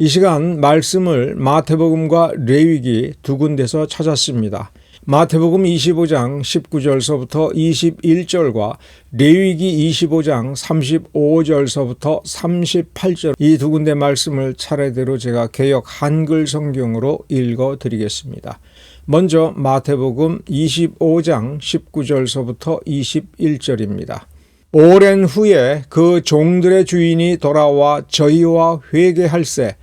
이 시간 말씀을 마태복음과 레위기 두 군데서 찾았습니다. 마태복음 25장 19절서부터 21절과 레위기 25장 35절서부터 38절 이 두 군데 말씀을 차례대로 제가 개역 한글 성경으로 읽어드리겠습니다. 먼저 마태복음 25장 19절서부터 21절입니다. 오랜 후에 그 종들의 주인이 돌아와 저희와 회개할세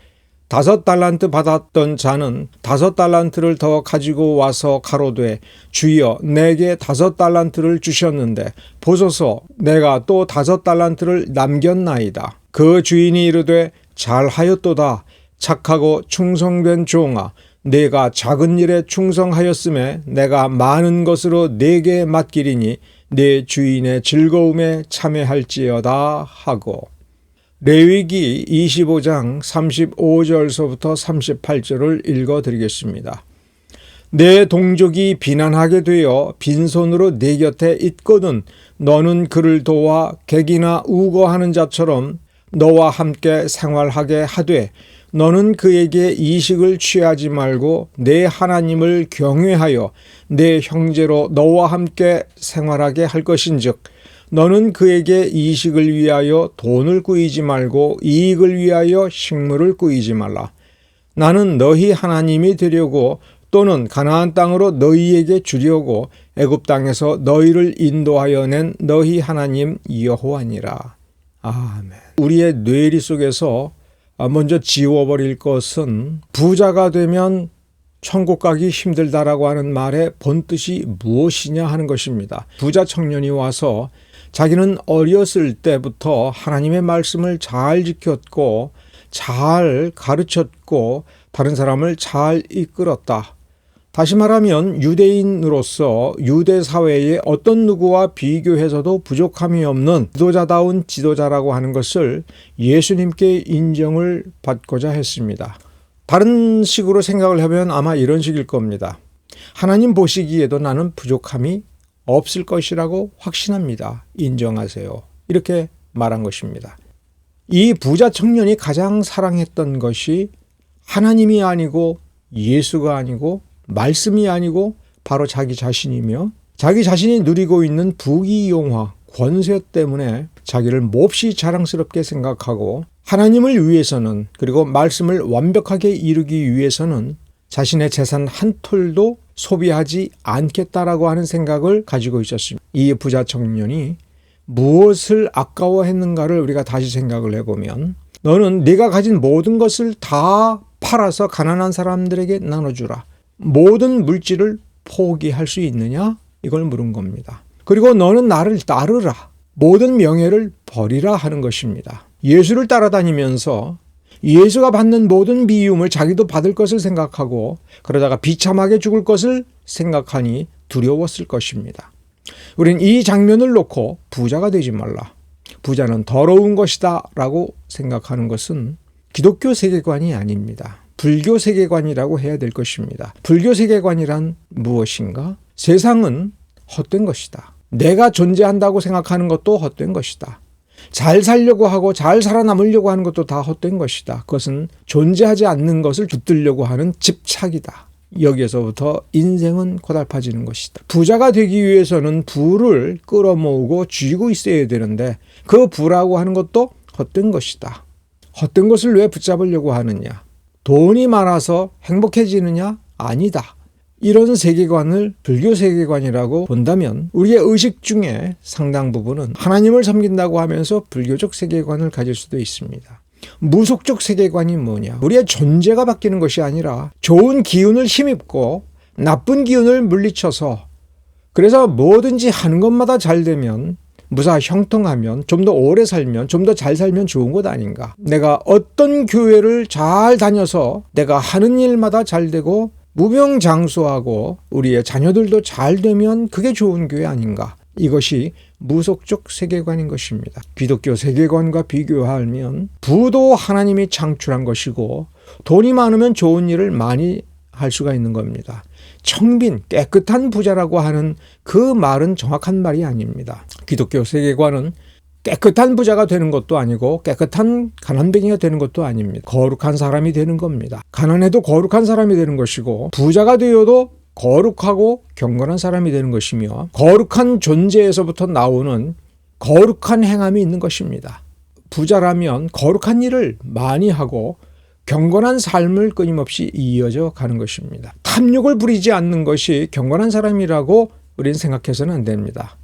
5달란트 받았던 자는 5달란트를 더 가지고 와서 가로되 주여 내게 5달란트를 주셨는데 보소서 내가 또 5달란트를 남겼나이다. 그 주인이 이르되 잘하였도다. 착하고 충성된 종아 내가 작은 일에 충성하였음에 내가 많은 것으로 내게 맡기리니 내 주인의 즐거움에 참여할지어다 하고. 레위기 25장 35절서부터 38절을 읽어드리겠습니다. 내 동족이 비난하게 되어 빈손으로 내 곁에 있거든 너는 그를 도와 객이나 우거하는 자처럼 너와 함께 생활하게 하되 너는 그에게 이식을 취하지 말고 내 하나님을 경외하여 내 형제로 너와 함께 생활하게 할 것인즉 너는 그에게 이식을 위하여 돈을 꾸이지 말고 이익을 위하여 식물을 꾸이지 말라. 나는 너희 하나님이 되려고 또는 가나안 땅으로 너희에게 주려고 애굽 땅에서 너희를 인도하여 낸 너희 하나님 여호와니라. 아멘. 우리의 뇌리 속에서 먼저 지워버릴 것은 부자가 되면 천국 가기 힘들다라고 하는 말의 본뜻이 무엇이냐 하는 것입니다. 부자 청년이 와서 자기는 어렸을 때부터 하나님의 말씀을 잘 지켰고 잘 가르쳤고 다른 사람을 잘 이끌었다. 다시 말하면 유대인으로서 유대 사회의 어떤 누구와 비교해서도 부족함이 없는 지도자다운 지도자라고 하는 것을 예수님께 인정을 받고자 했습니다. 다른 식으로 생각을 하면 아마 이런 식일 겁니다. 하나님 보시기에도 나는 부족함이 없을 것이라고 확신합니다. 인정하세요. 이렇게 말한 것입니다. 이 부자 청년이 가장 사랑했던 것이 하나님이 아니고 예수가 아니고 말씀이 아니고 바로 자기 자신이며 자기 자신이 누리고 있는 부귀영화, 권세 때문에 자기를 몹시 자랑스럽게 생각하고 하나님을 위해서는 그리고 말씀을 완벽하게 이루기 위해서는 자신의 재산 한 톨도 소비하지 않겠다라고 하는 생각을 가지고 있었습니다. 이 부자 청년이 무엇을 아까워했는가를 우리가 다시 생각을 해보면 너는 네가 가진 모든 것을 다 팔아서 가난한 사람들에게 나눠주라. 모든 물질을 포기할 수 있느냐? 이걸 물은 겁니다. 그리고 너는 나를 따르라. 모든 명예를 버리라 하는 것입니다. 예수를 따라다니면서 예수가 받는 모든 미움을 자기도 받을 것을 생각하고 그러다가 비참하게 죽을 것을 생각하니 두려웠을 것입니다. 우린 이 장면을 놓고 부자가 되지 말라. 부자는 더러운 것이다 라고 생각하는 것은 기독교 세계관이 아닙니다. 불교 세계관이라고 해야 될 것입니다. 불교 세계관이란 무엇인가? 세상은 헛된 것이다. 내가 존재한다고 생각하는 것도 헛된 것이다. 잘 살려고 하고 잘 살아남으려고 하는 것도 다 헛된 것이다. 그것은 존재하지 않는 것을 붙들려고 하는 집착이다. 여기에서부터 인생은 고달파지는 것이다. 부자가 되기 위해서는 부를 끌어모으고 쥐고 있어야 되는데 그 부라고 하는 것도 헛된 것이다. 헛된 것을 왜 붙잡으려고 하느냐? 돈이 많아서 행복해지느냐? 아니다. 이런 세계관을 불교 세계관이라고 본다면 우리의 의식 중에 상당 부분은 하나님을 섬긴다고 하면서 불교적 세계관을 가질 수도 있습니다. 무속적 세계관이 뭐냐? 우리의 존재가 바뀌는 것이 아니라 좋은 기운을 힘입고 나쁜 기운을 물리쳐서 그래서 뭐든지 하는 것마다 잘 되면 무사 형통하면 좀 더 오래 살면 좀 더 잘 살면 좋은 것 아닌가? 내가 어떤 교회를 잘 다녀서 내가 하는 일마다 잘 되고 무병장수하고 우리의 자녀들도 잘 되면 그게 좋은 교회 아닌가? 이것이 무속적 세계관인 것입니다. 기독교 세계관과 비교하면 부도 하나님이 창출한 것이고 돈이 많으면 좋은 일을 많이 할 수가 있는 겁니다. 청빈, 깨끗한 부자라고 하는 그 말은 정확한 말이 아닙니다. 기독교 세계관은 깨끗한 부자가 되는 것도 아니고 깨끗한 가난뱅이가 되는 것도 아닙니다. 거룩한 사람이 되는 겁니다. 가난해도 거룩한 사람이 되는 것이고 부자가 되어도 거룩하고 경건한 사람이 되는 것이며 거룩한 존재에서부터 나오는 거룩한 행함이 있는 것입니다. 부자라면 거룩한 일을 많이 하고 경건한 삶을 끊임없이 이어져 가는 것입니다. 탐욕을 부리지 않는 것이 경건한 사람이라고 우리는 생각해서는 안 됩니다.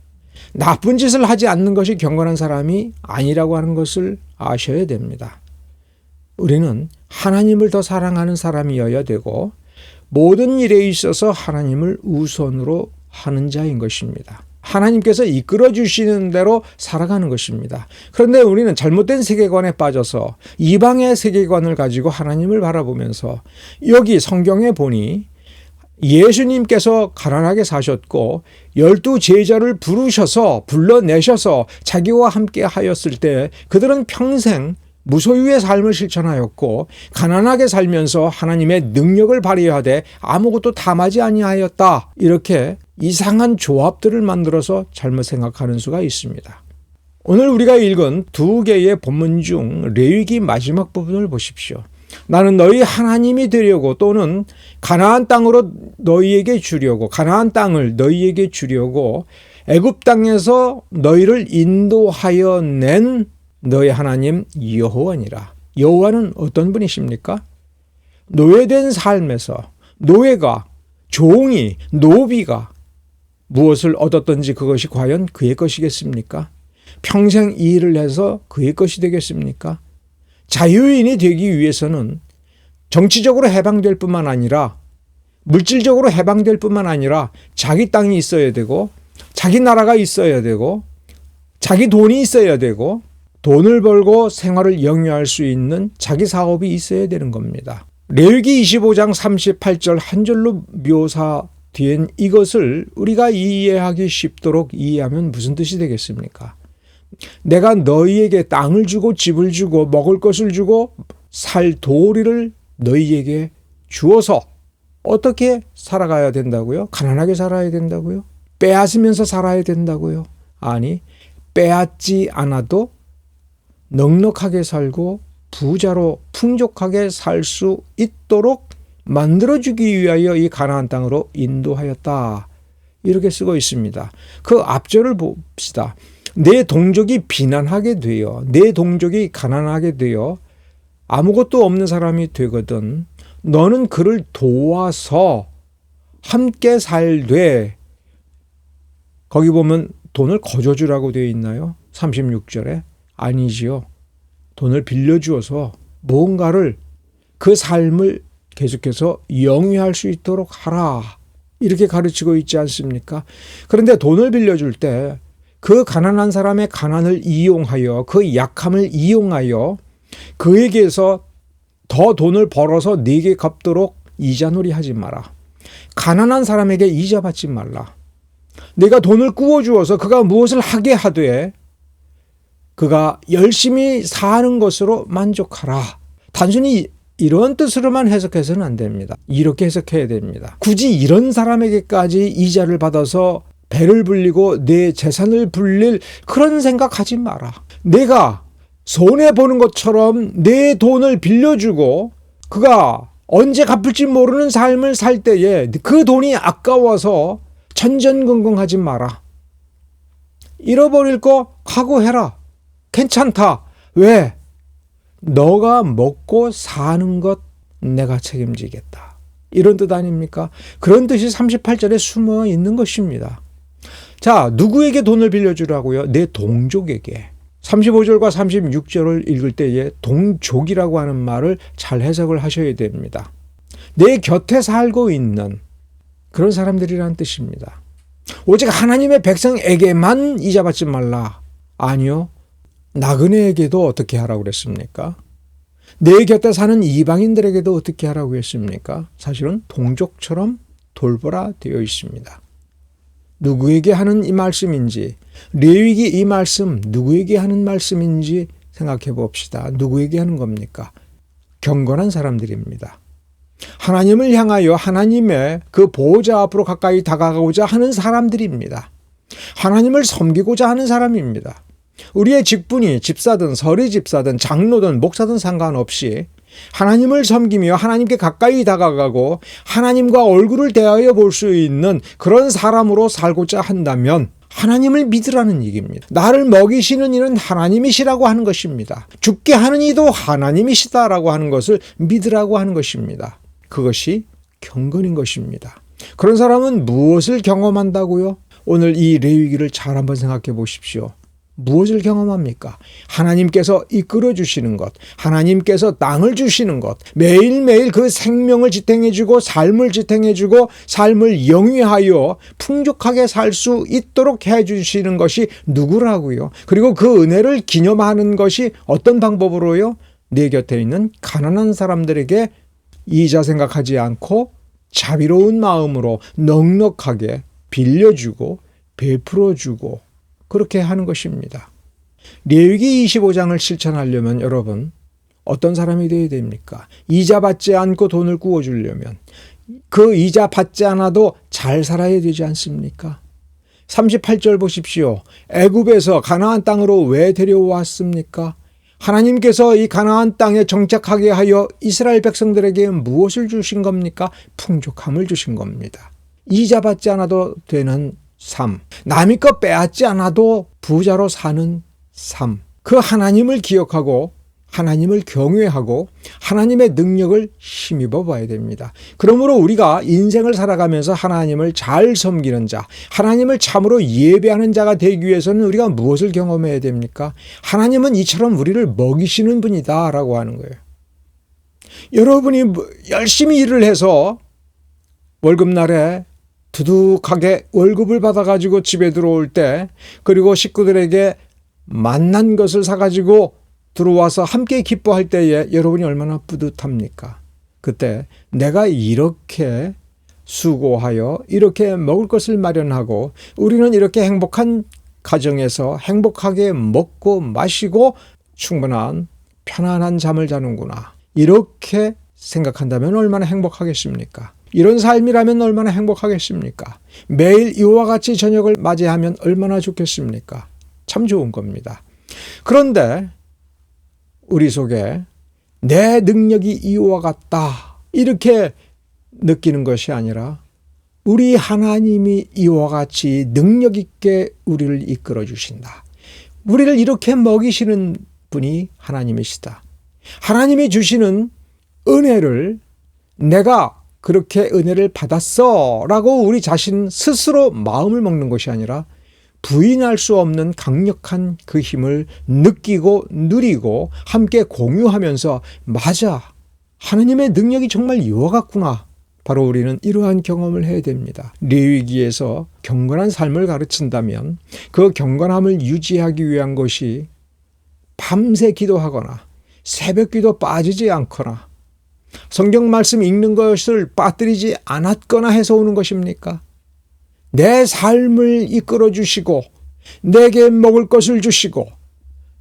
나쁜 짓을 하지 않는 것이 경건한 사람이 아니라고 하는 것을 아셔야 됩니다. 우리는 하나님을 더 사랑하는 사람이어야 되고 모든 일에 있어서 하나님을 우선으로 하는 자인 것입니다. 하나님께서 이끌어 주시는 대로 살아가는 것입니다. 그런데 우리는 잘못된 세계관에 빠져서 이방의 세계관을 가지고 하나님을 바라보면서 여기 성경에 보니 예수님께서 가난하게 사셨고 12 제자를 불러내셔서 자기와 함께 하였을 때 그들은 평생 무소유의 삶을 실천하였고 가난하게 살면서 하나님의 능력을 발휘하되 아무것도 탐하지 아니하였다. 이렇게 이상한 조합들을 만들어서 잘못 생각하는 수가 있습니다. 오늘 우리가 읽은 2개의 본문 중 레위기 마지막 부분을 보십시오. 나는 너희 하나님이 되려고 또는 가나안 땅으로 너희에게 주려고 가나안 땅을 너희에게 주려고 애굽 땅에서 너희를 인도하여 낸 너희 하나님 여호와니라. 여호와는 어떤 분이십니까? 노예된 삶에서 노예가 종이 노비가 무엇을 얻었든지 그것이 과연 그의 것이겠습니까? 평생 이 일을 해서 그의 것이 되겠습니까? 자유인이 되기 위해서는 정치적으로 해방될 뿐만 아니라 물질적으로 해방될 뿐만 아니라 자기 땅이 있어야 되고 자기 나라가 있어야 되고 자기 돈이 있어야 되고 돈을 벌고 생활을 영위할 수 있는 자기 사업이 있어야 되는 겁니다. 레위기 25장 38절 한 절로 묘사된 이것을 우리가 이해하기 쉽도록 이해하면 무슨 뜻이 되겠습니까? 내가 너희에게 땅을 주고 집을 주고 먹을 것을 주고 살 도리를 너희에게 주어서 어떻게 살아가야 된다고요? 가난하게 살아야 된다고요? 빼앗으면서 살아야 된다고요? 아니, 빼앗지 않아도 넉넉하게 살고 부자로 풍족하게 살 수 있도록 만들어주기 위하여 이 가나안 땅으로 인도하였다. 이렇게 쓰고 있습니다. 그 앞절을 봅시다. 내 동족이 비난하게 되어 내 동족이 가난하게 되어 아무것도 없는 사람이 되거든 너는 그를 도와서 함께 살되 거기 보면 돈을 거저주라고 되어 있나요? 36절에 아니지요. 돈을 빌려주어서 뭔가를 그 삶을 계속해서 영위할 수 있도록 하라. 이렇게 가르치고 있지 않습니까? 그런데 돈을 빌려줄 때 그 가난한 사람의 가난을 이용하여 그 약함을 이용하여 그에게서 더 돈을 벌어서 네게 갚도록 이자놀이 하지 마라. 가난한 사람에게 이자 받지 말라. 내가 돈을 꾸어주어서 그가 무엇을 하게 하되 그가 열심히 사는 것으로 만족하라. 단순히 이런 뜻으로만 해석해서는 안 됩니다. 이렇게 해석해야 됩니다. 굳이 이런 사람에게까지 이자를 받아서 배를 불리고 내 재산을 불릴 그런 생각하지 마라. 내가 손해보는 것처럼 내 돈을 빌려주고 그가 언제 갚을지 모르는 삶을 살 때에 그 돈이 아까워서 전전긍긍하지 마라. 잃어버릴 거 각오해라. 괜찮다. 왜? 너가 먹고 사는 것 내가 책임지겠다. 이런 뜻 아닙니까? 그런 뜻이 38절에 숨어 있는 것입니다. 자, 누구에게 돈을 빌려주라고요? 내 동족에게. 35절과 36절을 읽을 때에 동족이라고 하는 말을 잘 해석을 하셔야 됩니다. 내 곁에 살고 있는 그런 사람들이라는 뜻입니다. 오직 하나님의 백성에게만 이자 받지 말라. 아니요. 나그네에게도 어떻게 하라고 그랬습니까? 내 곁에 사는 이방인들에게도 어떻게 하라고 했습니까? 사실은 동족처럼 돌보라 되어 있습니다. 누구에게 하는 이 말씀인지, 레위기 이 말씀 누구에게 하는 말씀인지 생각해 봅시다. 누구에게 하는 겁니까? 경건한 사람들입니다. 하나님을 향하여 하나님의 그 보호자 앞으로 가까이 다가가고자 하는 사람들입니다. 하나님을 섬기고자 하는 사람입니다. 우리의 직분이 집사든 서리 집사든 장로든 목사든 상관없이 하나님을 섬기며 하나님께 가까이 다가가고 하나님과 얼굴을 대하여 볼 수 있는 그런 사람으로 살고자 한다면 하나님을 믿으라는 얘기입니다. 나를 먹이시는 이는 하나님이시라고 하는 것입니다. 죽게 하는 이도 하나님이시다라고 하는 것을 믿으라고 하는 것입니다. 그것이 경건인 것입니다. 그런 사람은 무엇을 경험한다고요? 오늘 이 레위기를 잘 한번 생각해 보십시오. 무엇을 경험합니까? 하나님께서 이끌어 주시는 것, 하나님께서 땅을 주시는 것, 매일매일 그 생명을 지탱해 주고 삶을 지탱해 주고 삶을 영위하여 풍족하게 살 수 있도록 해 주시는 것이 누구라고요? 그리고 그 은혜를 기념하는 것이 어떤 방법으로요? 내 곁에 있는 가난한 사람들에게 이자 생각하지 않고 자비로운 마음으로 넉넉하게 빌려주고 베풀어주고 그렇게 하는 것입니다. 레위기 25장을 실천하려면 여러분 어떤 사람이 되어야 됩니까? 이자 받지 않고 돈을 구워주려면 그 이자 받지 않아도 잘 살아야 되지 않습니까? 38절 보십시오. 애굽에서 가나안 땅으로 왜 데려왔습니까? 하나님께서 이 가나안 땅에 정착하게 하여 이스라엘 백성들에게 무엇을 주신 겁니까? 풍족함을 주신 겁니다. 이자 받지 않아도 되는 삶, 남의 것 빼앗지 않아도 부자로 사는 삶, 그 하나님을 기억하고 하나님을 경외하고 하나님의 능력을 힘입어 봐야 됩니다. 그러므로 우리가 인생을 살아가면서 하나님을 잘 섬기는 자, 하나님을 참으로 예배하는 자가 되기 위해서는 우리가 무엇을 경험해야 됩니까? 하나님은 이처럼 우리를 먹이시는 분이다 라고 하는 거예요. 여러분이 열심히 일을 해서 월급날에 두둑하게 월급을 받아가지고 집에 들어올 때 그리고 식구들에게 맛난 것을 사가지고 들어와서 함께 기뻐할 때에 여러분이 얼마나 뿌듯합니까? 그때 내가 이렇게 수고하여 이렇게 먹을 것을 마련하고 우리는 이렇게 행복한 가정에서 행복하게 먹고 마시고 충분한 편안한 잠을 자는구나. 이렇게 생각한다면 얼마나 행복하겠습니까? 이런 삶이라면 얼마나 행복하겠습니까? 매일 이와 같이 저녁을 맞이하면 얼마나 좋겠습니까? 참 좋은 겁니다. 그런데 우리 속에 내 능력이 이와 같다 이렇게 느끼는 것이 아니라 우리 하나님이 이와 같이 능력 있게 우리를 이끌어 주신다. 우리를 이렇게 먹이시는 분이 하나님이시다. 하나님이 주시는 은혜를 내가 그렇게 은혜를 받았어 라고 우리 자신 스스로 마음을 먹는 것이 아니라 부인할 수 없는 강력한 그 힘을 느끼고 누리고 함께 공유하면서 맞아, 하나님의 능력이 정말 이와 같구나. 바로 우리는 이러한 경험을 해야 됩니다. 레위기에서 경건한 삶을 가르친다면 그 경건함을 유지하기 위한 것이 밤새 기도하거나 새벽 기도 빠지지 않거나 성경 말씀 읽는 것을 빠뜨리지 않았거나 해서 오는 것입니까? 내 삶을 이끌어 주시고 내게 먹을 것을 주시고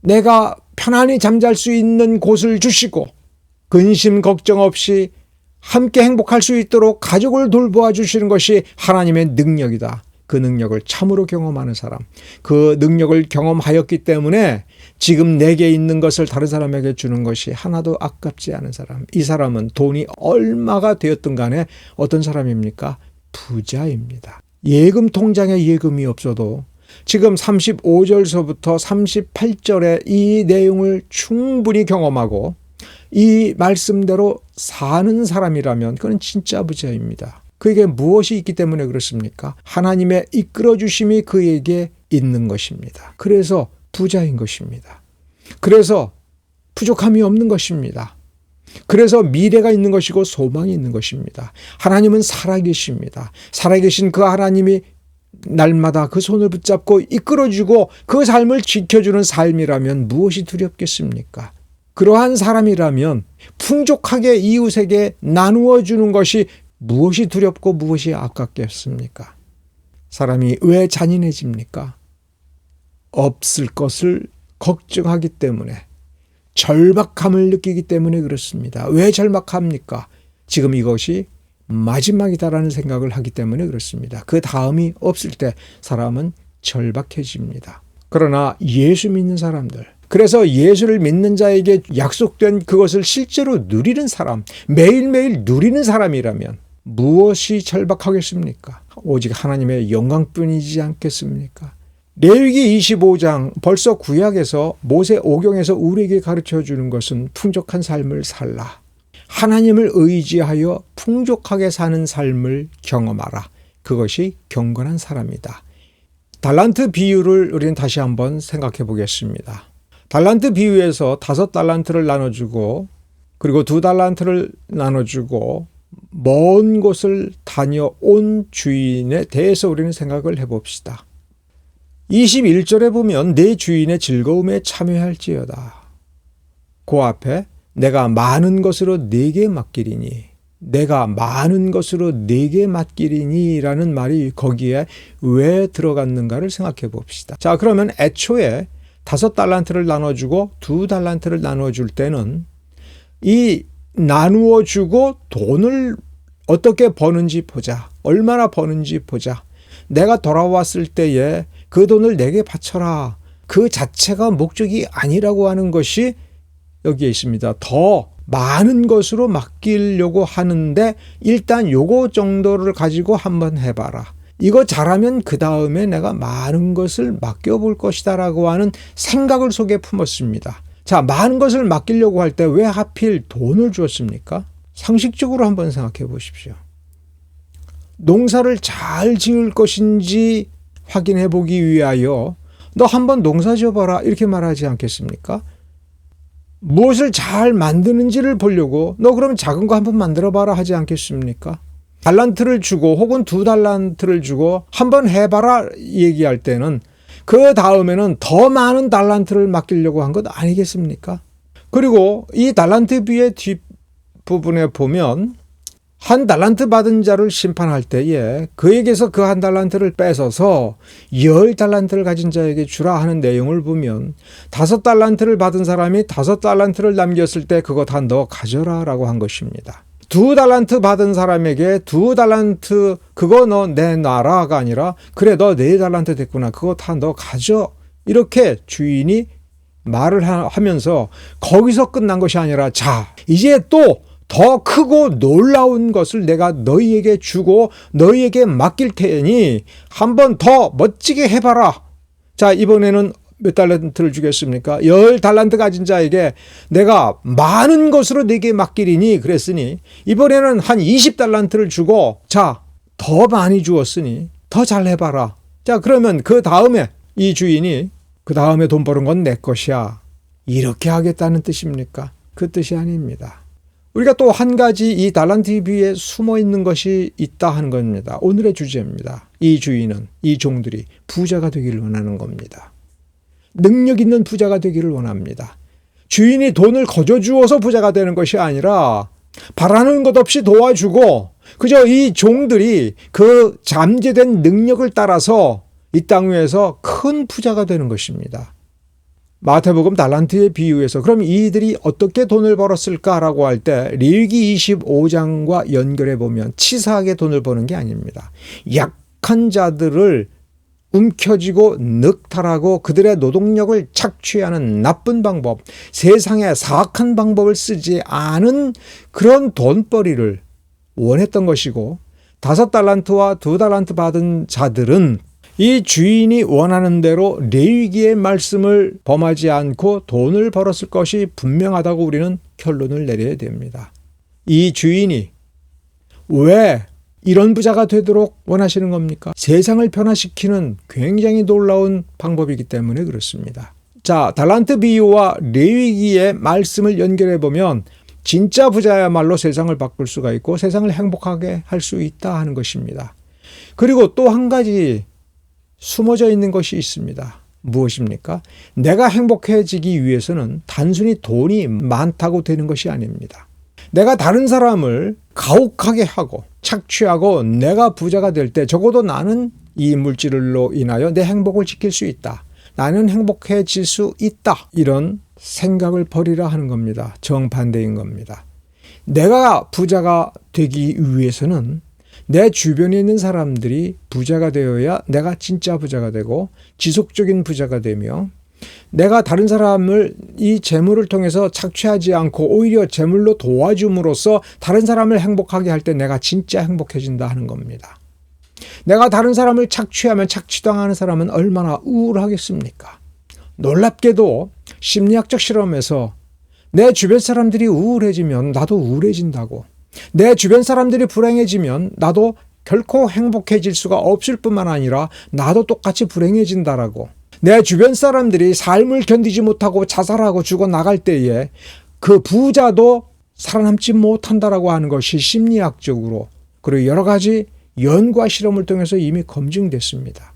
내가 편안히 잠잘 수 있는 곳을 주시고 근심 걱정 없이 함께 행복할 수 있도록 가족을 돌보아 주시는 것이 하나님의 능력이다. 그 능력을 참으로 경험하는 사람, 그 능력을 경험하였기 때문에 지금 내게 있는 것을 다른 사람에게 주는 것이 하나도 아깝지 않은 사람. 이 사람은 돈이 얼마가 되었든 간에 어떤 사람입니까? 부자입니다. 예금 통장에 예금이 없어도 지금 35절서부터 38절의 이 내용을 충분히 경험하고 이 말씀대로 사는 사람이라면 그는 진짜 부자입니다. 그에게 무엇이 있기 때문에 그렇습니까? 하나님의 이끌어 주심이 그에게 있는 것입니다. 그래서 부자인 것입니다. 그래서 부족함이 없는 것입니다. 그래서 미래가 있는 것이고 소망이 있는 것입니다. 하나님은 살아계십니다. 살아계신 그 하나님이 날마다 그 손을 붙잡고 이끌어주고 그 삶을 지켜주는 삶이라면 무엇이 두렵겠습니까? 그러한 사람이라면 풍족하게 이웃에게 나누어 주는 것이 무엇이 두렵고 무엇이 아깝겠습니까? 사람이 왜 잔인해집니까? 없을 것을 걱정하기 때문에, 절박함을 느끼기 때문에 그렇습니다. 왜 절박합니까? 지금 이것이 마지막이다라는 생각을 하기 때문에 그렇습니다. 그 다음이 없을 때 사람은 절박해집니다. 그러나 예수 믿는 사람들, 그래서 예수를 믿는 자에게 약속된 그것을 실제로 누리는 사람, 매일매일 누리는 사람이라면 무엇이 절박하겠습니까? 오직 하나님의 영광뿐이지 않겠습니까? 레위기 25장, 벌써 구약에서 모세 오경에서 우리에게 가르쳐 주는 것은 풍족한 삶을 살라. 하나님을 의지하여 풍족하게 사는 삶을 경험하라. 그것이 경건한 사람이다. 달란트 비유를 우리는 다시 한번 생각해 보겠습니다. 달란트 비유에서 5달란트를 나눠주고 그리고 2달란트를 나눠주고 먼 곳을 다녀온 주인에 대해서 우리는 생각을 해봅시다. 21절에 보면 내 주인의 즐거움에 참여할지어다. 그 앞에 내가 많은 것으로 네게 맡기리니, 내가 많은 것으로 네게 맡기리니 라는 말이 거기에 왜 들어갔는가를 생각해 봅시다. 자, 그러면 애초에 5달란트를 나눠주고 2달란트를 나눠줄 때는 이 나누어주고 돈을 어떻게 버는지 보자. 얼마나 버는지 보자. 내가 돌아왔을 때에 그 돈을 내게 바쳐라. 그 자체가 목적이 아니라고 하는 것이 여기에 있습니다. 더 많은 것으로 맡기려고 하는데 일단 요거 정도를 가지고 한번 해봐라. 이거 잘하면 그 다음에 내가 많은 것을 맡겨볼 것이다 라고 하는 생각을 속에 품었습니다. 자, 많은 것을 맡기려고 할 때 왜 하필 돈을 주었습니까? 상식적으로 한번 생각해 보십시오. 농사를 잘 지을 것인지 확인해 보기 위하여 너 한번 농사 지어봐라 이렇게 말하지 않겠습니까? 무엇을 잘 만드는지를 보려고 너 그러면 작은 거 한번 만들어봐라 하지 않겠습니까? 달란트를 주고 혹은 2달란트를 주고 한번 해봐라 얘기할 때는 그 다음에는 더 많은 달란트를 맡기려고 한 것 아니겠습니까? 그리고 이 달란트 비의 뒷부분에 보면 한 달란트 받은 자를 심판할 때에 그에게서 그 한 달란트를 뺏어서 10달란트를 가진 자에게 주라 하는 내용을 보면 5달란트를 받은 사람이 5달란트를 남겼을 때 그거 다 너 가져라 라고 한 것입니다. 2달란트 받은 사람에게 2달란트 그거 너 내놔라가 아니라 그래 너 4달란트 됐구나 그거 다 너 가져 이렇게 주인이 말을 하면서 거기서 끝난 것이 아니라 자 이제 또 더 크고 놀라운 것을 내가 너희에게 주고 너희에게 맡길 테니 한번 더 멋지게 해봐라. 자, 이번에는 몇 달란트를 주겠습니까? 10달란트 가진 자에게 내가 많은 것으로 네게 맡기리니 그랬으니 이번에는 한 20달란트를 주고 자, 더 많이 주었으니 더 잘 해봐라. 자, 그러면 그 다음에 이 주인이 그 다음에 돈 버는 건 내 것이야. 이렇게 하겠다는 뜻입니까? 그 뜻이 아닙니다. 우리가 또 한 가지 이 달란트 비유에 숨어 있는 것이 있다 하는 겁니다. 오늘의 주제입니다. 이 주인은 이 종들이 부자가 되기를 원하는 겁니다. 능력 있는 부자가 되기를 원합니다. 주인이 돈을 거저주어서 부자가 되는 것이 아니라 바라는 것 없이 도와주고 그저 이 종들이 그 잠재된 능력을 따라서 이 땅 위에서 큰 부자가 되는 것입니다. 마태복음 달란트의 비유에서 그럼 이들이 어떻게 돈을 벌었을까라고 할 때 레위기 25장과 연결해 보면 치사하게 돈을 버는 게 아닙니다. 약한 자들을 움켜쥐고 늑탈하고 그들의 노동력을 착취하는 나쁜 방법, 세상에 사악한 방법을 쓰지 않은 그런 돈벌이를 원했던 것이고 5달란트와 2달란트 받은 자들은 이 주인이 원하는 대로 레위기의 말씀을 범하지 않고 돈을 벌었을 것이 분명하다고 우리는 결론을 내려야 됩니다. 이 주인이 왜 이런 부자가 되도록 원하시는 겁니까? 세상을 변화시키는 굉장히 놀라운 방법이기 때문에 그렇습니다. 자, 달란트 비유와 레위기의 말씀을 연결해 보면 진짜 부자야말로 세상을 바꿀 수가 있고 세상을 행복하게 할 수 있다 하는 것입니다. 그리고 또 한 가지 숨어져 있는 것이 있습니다. 무엇입니까? 내가 행복해지기 위해서는 단순히 돈이 많다고 되는 것이 아닙니다. 내가 다른 사람을 가혹하게 하고 착취하고 내가 부자가 될 때 적어도 나는 이 물질로 인하여 내 행복을 지킬 수 있다. 나는 행복해질 수 있다. 이런 생각을 버리라 하는 겁니다. 정반대인 겁니다. 내가 부자가 되기 위해서는 내 주변에 있는 사람들이 부자가 되어야 내가 진짜 부자가 되고 지속적인 부자가 되며, 내가 다른 사람을 이 재물을 통해서 착취하지 않고 오히려 재물로 도와줌으로써 다른 사람을 행복하게 할 때 내가 진짜 행복해진다 하는 겁니다. 내가 다른 사람을 착취하면 착취당하는 사람은 얼마나 우울하겠습니까? 놀랍게도 심리학적 실험에서 내 주변 사람들이 우울해지면 나도 우울해진다고, 내 주변 사람들이 불행해지면 나도 결코 행복해질 수가 없을 뿐만 아니라 나도 똑같이 불행해진다라고, 내 주변 사람들이 삶을 견디지 못하고 자살하고 죽어나갈 때에 그 부자도 살아남지 못한다라고 하는 것이 심리학적으로 그리고 여러 가지 연구와 실험을 통해서 이미 검증됐습니다.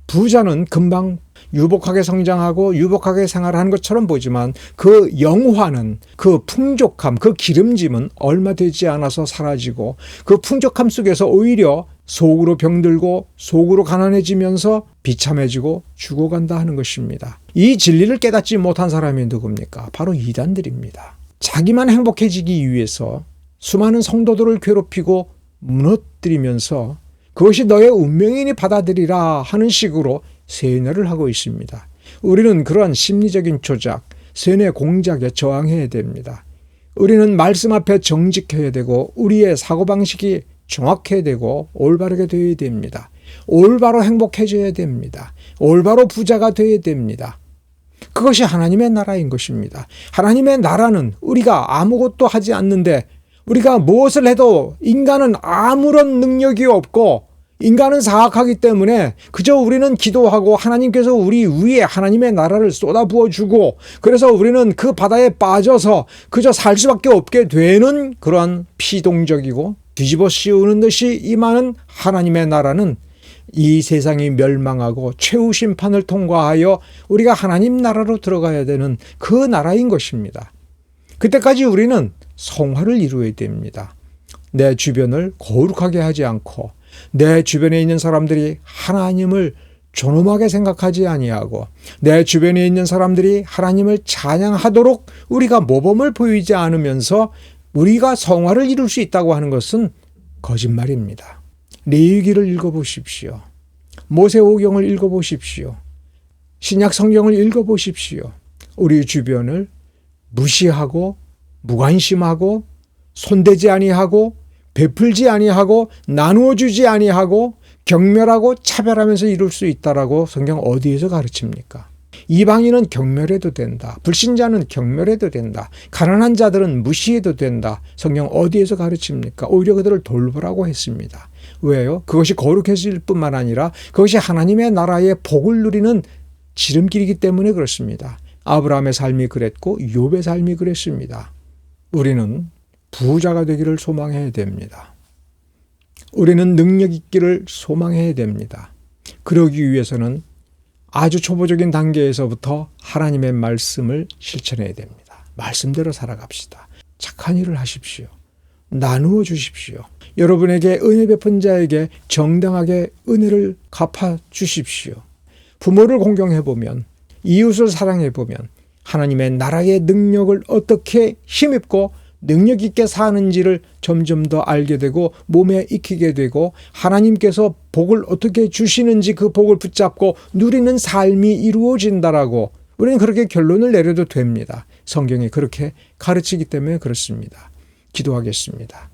부자는 금방 유복하게 성장하고 유복하게 생활하는 것처럼 보지만 그 영화는, 그 풍족함, 그 기름짐은 얼마 되지 않아서 사라지고 그 풍족함 속에서 오히려 속으로 병들고 속으로 가난해지면서 비참해지고 죽어간다 하는 것입니다. 이 진리를 깨닫지 못한 사람이 누굽니까? 바로 이단들입니다. 자기만 행복해지기 위해서 수많은 성도들을 괴롭히고 무너뜨리면서 그것이 너의 운명이니 받아들이라 하는 식으로 세뇌를 하고 있습니다. 우리는 그러한 심리적인 조작, 세뇌 공작에 저항해야 됩니다. 우리는 말씀 앞에 정직해야 되고 우리의 사고방식이 정확해야 되고 올바르게 되어야 됩니다. 올바로 행복해져야 됩니다. 올바로 부자가 되어야 됩니다. 그것이 하나님의 나라인 것입니다. 하나님의 나라는 우리가 아무것도 하지 않는데, 우리가 무엇을 해도 인간은 아무런 능력이 없고 인간은 사악하기 때문에 그저 우리는 기도하고 하나님께서 우리 위에 하나님의 나라를 쏟아부어주고, 그래서 우리는 그 바다에 빠져서 그저 살 수밖에 없게 되는 그런 피동적이고 뒤집어 씌우는 듯이 임하는 하나님의 나라는 이 세상이 멸망하고 최후 심판을 통과하여 우리가 하나님 나라로 들어가야 되는 그 나라인 것입니다. 그때까지 우리는 성화를 이루어야 됩니다. 내 주변을 거룩하게 하지 않고 내 주변에 있는 사람들이 하나님을 존엄하게 생각하지 아니하고 내 주변에 있는 사람들이 하나님을 찬양하도록 우리가 모범을 보이지 않으면서 우리가 성화를 이룰 수 있다고 하는 것은 거짓말입니다. 레위기를 읽어보십시오. 모세오경을 읽어보십시오. 신약 성경을 읽어보십시오. 우리 주변을 무시하고 무관심하고 손대지 아니하고 베풀지 아니하고 나누어주지 아니하고 경멸하고 차별하면서 이룰 수 있다라고 성경 어디에서 가르칩니까? 이방인은 경멸해도 된다. 불신자는 경멸해도 된다. 가난한 자들은 무시해도 된다. 성경 어디에서 가르칩니까? 오히려 그들을 돌보라고 했습니다. 왜요? 그것이 거룩해질 뿐만 아니라 그것이 하나님의 나라의 복을 누리는 지름길이기 때문에 그렇습니다. 아브라함의 삶이 그랬고 욥의 삶이 그랬습니다. 우리는 부자가 되기를 소망해야 됩니다. 우리는 능력 있기를 소망해야 됩니다. 그러기 위해서는 아주 초보적인 단계에서부터 하나님의 말씀을 실천해야 됩니다. 말씀대로 살아갑시다. 착한 일을 하십시오. 나누어 주십시오. 여러분에게 은혜 베푼 자에게 정당하게 은혜를 갚아 주십시오. 부모를 공경해보면, 이웃을 사랑해보면 하나님의 나라의 능력을 어떻게 힘입고 능력 있게 사는지를 점점 더 알게 되고 몸에 익히게 되고 하나님께서 복을 어떻게 주시는지 그 복을 붙잡고 누리는 삶이 이루어진다라고 우리는 그렇게 결론을 내려도 됩니다. 성경이 그렇게 가르치기 때문에 그렇습니다. 기도하겠습니다.